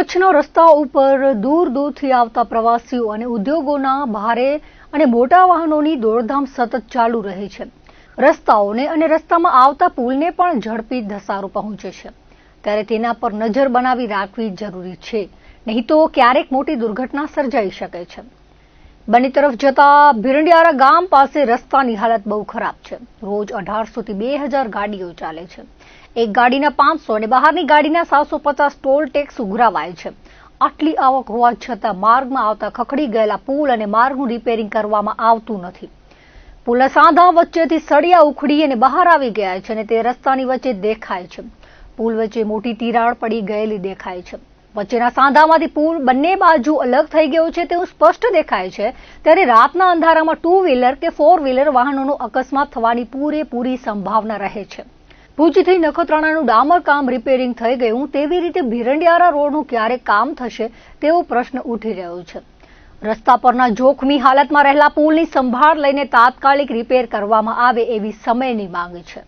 કચ્છના રસ્તાઓ ઉપર દૂર દૂરથી આવતા પ્રવાસીઓ અને ઉદ્યોગોના ભારે અને મોટા વાહનોની દોડધામ સતત ચાલુ રહે છે। રસ્તાઓને અને રસ્તામાં આવતા પુલને પણ ઝડપી ધસારો પહોંચે છે, ત્યારે તેના પર નજર બનાવી રાખવી જરૂરી છે, નહીં તો ક્યારેક મોટી દુર્ઘટના સર્જાઈ શકે છે। બની તરફ જતા ભીરંડિયારા ગામ પાસે રસ્તાની હાલત બહુ ખરાબ છે। રોજ 1800 થી 2000 ગાડીઓ ચાલે છે। એક ગાડીના 500 અને બહારની ગાડીના 750 ટોલ ટેક્સ ઉઘરાવાય છે। આટલી આવક હોવા છતાં માર્ગમાં આવતા ખખડી ગયેલા પુલ અને માર્ગનું રિપેરિંગ કરવામાં આવતું નથી। પુલના સાંધા વચ્ચેથી સળિયા ઉખડી અને બહાર આવી ગયા છે અને તે રસ્તાની વચ્ચે દેખાય છે। પુલ વચ્ચે મોટી તિરાડ પડી ગયેલી દેખાય છે। વચ્ચેના સાંધામાંથી પુલ બંને બાજુ અલગ થઈ ગયો છે તેવું સ્પષ્ટ દેખાય છે, ત્યારે રાતના અંધારામાં 2 વ્હીલર કે 4 વ્હીલર વાહનોનો અકસ્માત થવાની પૂરેપૂરી સંભાવના રહે છે। ભુજથી નખત્રાણાનું ડામર કામ રિપેરિંગ થઈ ગયું તેવી રીતે ભીરંડિયારા રોડનું ક્યારે કામ થશે તેવો પ્રશ્ન ઉઠી રહ્યો છે। રસ્તા પરના જોખમી હાલતમાં રહેલા પુલની સંભાળ લઈને તાત્કાલિક રિપેર કરવામાં આવે એવી સમયની માંગ છે।